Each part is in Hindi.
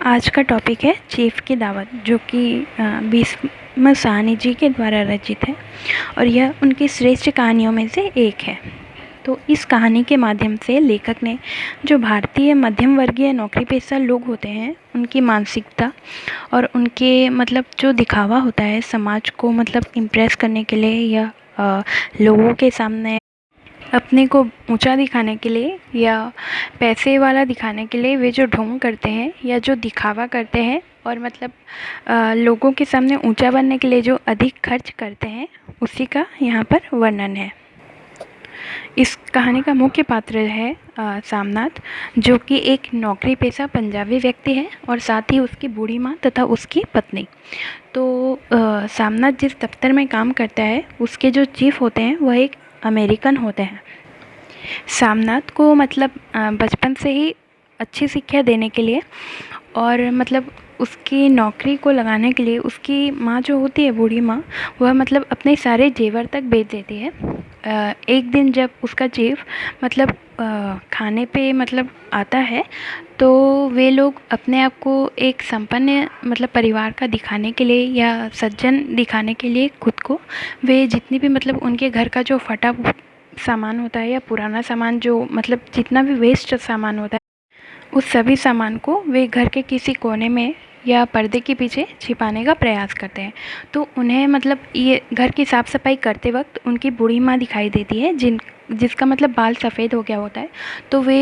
आज का टॉपिक है चीफ की दावत, जो कि भीष्म साहनी जी के द्वारा रचित है और यह उनकी श्रेष्ठ कहानियों में से एक है। तो इस कहानी के माध्यम से लेखक ने जो भारतीय मध्यम वर्गीय नौकरी पेशा लोग होते हैं उनकी मानसिकता और उनके जो दिखावा होता है समाज को इम्प्रेस करने के लिए या लोगों के सामने अपने को ऊंचा दिखाने के लिए या पैसे वाला दिखाने के लिए वे जो ढोंग करते हैं या जो दिखावा करते हैं और लोगों के सामने ऊंचा बनने के लिए जो अधिक खर्च करते हैं उसी का यहाँ पर वर्णन है। इस कहानी का मुख्य पात्र है सामनाथ, जो कि एक नौकरी पेशा पंजाबी व्यक्ति है और साथ ही उसकी बूढ़ी माँ तथा उसकी पत्नी। तो सामनाथ जिस दफ्तर में काम करता है उसके जो चीफ होते हैं वह एक अमेरिकन होते हैं। सामनाथ को बचपन से ही अच्छी शिक्षा देने के लिए और उसकी नौकरी को लगाने के लिए उसकी माँ जो होती है बूढ़ी माँ, वह अपने सारे जेवर तक बेच देती है। एक दिन जब उसका चीफ खाने पे आता है तो वे लोग अपने आप को एक संपन्न परिवार का दिखाने के लिए या सज्जन दिखाने के लिए खुद को वे जितनी भी उनके घर का जो फटा सामान होता है या पुराना सामान जो जितना भी वेस्ट सामान होता है उस सभी सामान को वे घर के किसी कोने में या पर्दे के पीछे छिपाने का प्रयास करते हैं। तो उन्हें ये घर की साफ़ सफाई करते वक्त उनकी बूढ़ी माँ दिखाई देती है जिसका बाल सफ़ेद हो गया होता है। तो वे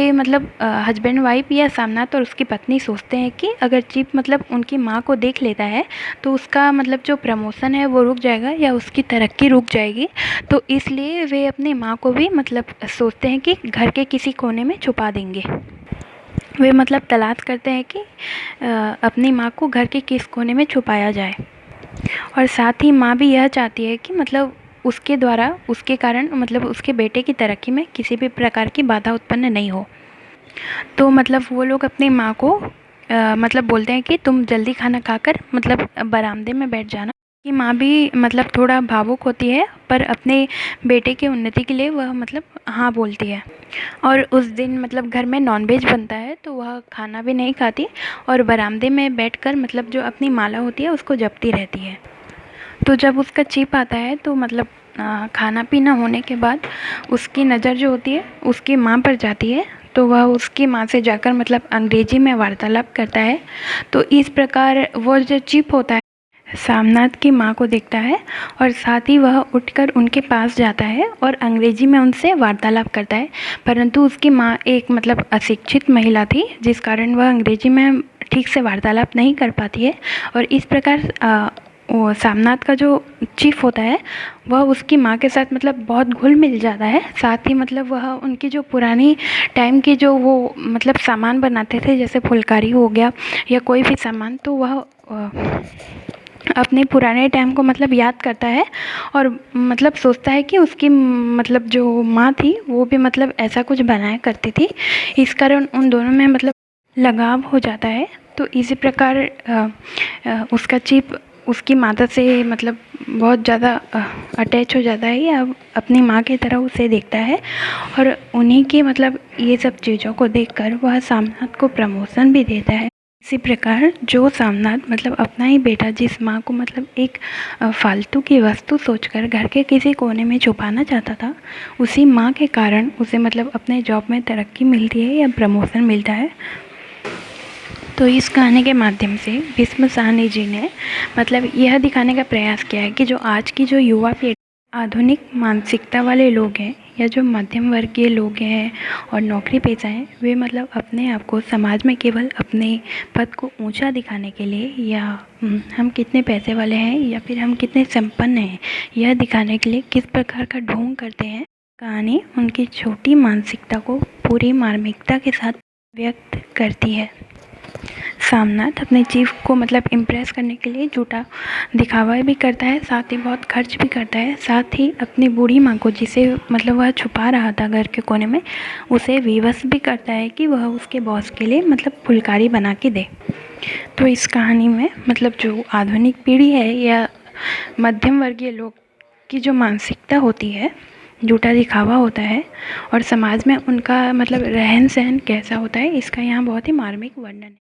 हस्बैंड वाइफ या सामनाथ और उसकी पत्नी सोचते हैं कि अगर चीफ उनकी माँ को देख लेता है तो उसका जो प्रमोशन है वो रुक जाएगा या उसकी तरक्की रुक जाएगी। तो इसलिए वे अपनी माँ को भी सोचते हैं कि घर के किसी कोने में छुपा देंगे। वे तलाश करते हैं कि अपनी माँ को घर के किस कोने में छुपाया जाए और साथ ही माँ भी यह चाहती है कि उसके द्वारा उसके कारण उसके बेटे की तरक्की में किसी भी प्रकार की बाधा उत्पन्न नहीं हो। तो वो लोग अपनी माँ को बोलते हैं कि तुम जल्दी खाना खाकर बरामदे में बैठ जाना। कि माँ भी थोड़ा भावुक होती है पर अपने बेटे की उन्नति के लिए वह हाँ बोलती है। और उस दिन घर में नॉनवेज बनता है तो वह खाना भी नहीं खाती और बरामदे में बैठकर जो अपनी माला होती है उसको जपती रहती है। तो जब उसका चीफ आता है तो खाना पीना होने के बाद उसकी नज़र जो होती है उसकी माँ पर जाती है। तो वह उसकी माँ से जाकर अंग्रेजी में वार्तालाप करता है। तो इस प्रकार वो जो चीफ होता है सामनाथ की माँ को देखता है और साथ ही वह उठकर उनके पास जाता है और अंग्रेजी में उनसे वार्तालाप करता है। परंतु उसकी माँ एक अशिक्षित महिला थी जिस कारण वह अंग्रेजी में ठीक से वार्तालाप नहीं कर पाती है। और इस प्रकार वो सामनाथ का जो चीफ होता है वह उसकी माँ के साथ बहुत घुल मिल जाता है। साथ ही वह उनकी जो पुरानी टाइम की जो वो सामान बनाते थे जैसे फुलकारी हो गया या कोई भी सामान, तो वह अपने पुराने टाइम को याद करता है और सोचता है कि उसकी जो माँ थी वो भी ऐसा कुछ बनाया करती थी। इस कारण उन दोनों में लगाव हो जाता है। तो इसी प्रकार उसका चीफ उसकी माता से बहुत ज़्यादा अटैच हो जाता है या अपनी माँ की तरह उसे देखता है और उन्हीं की ये सब चीज़ों को देखकर वह सामनाथ को प्रमोशन भी देता है। इसी प्रकार जो सामनाथ अपना ही बेटा जिस माँ को एक फालतू की वस्तु सोचकर घर के किसी कोने में छुपाना चाहता था, उसी माँ के कारण उसे अपने जॉब में तरक्की मिलती है या प्रमोशन मिलता है। तो इस कहानी के माध्यम से भीष्म साहनी जी ने यह दिखाने का प्रयास किया है कि जो आज की जो युवा पीढ़ी आधुनिक मानसिकता वाले लोग हैं या जो मध्यम वर्गीय लोग हैं और नौकरी पेशा हैं, वे अपने आप को समाज में केवल अपने पद को ऊंचा दिखाने के लिए या हम कितने पैसे वाले हैं या फिर हम कितने संपन्न हैं यह दिखाने के लिए किस प्रकार का ढोंग करते हैं। कहानी उनकी छोटी मानसिकता को पूरी मार्मिकता के साथ व्यक्त करती है। सामनाथ अपने चीफ को इम्प्रेस करने के लिए झूठा दिखावा भी करता है, साथ ही बहुत खर्च भी करता है। साथ ही अपनी बूढ़ी माँ को जिसे वह छुपा रहा था घर के कोने में, उसे विवश भी करता है कि वह उसके बॉस के लिए फुलकारी बना के दे। तो इस कहानी में जो आधुनिक पीढ़ी है या मध्यम वर्गीय लोग की जो मानसिकता होती है, झूठा दिखावा होता है और समाज में उनका रहन सहन कैसा होता है, इसका यहाँ बहुत ही मार्मिक वर्णन है।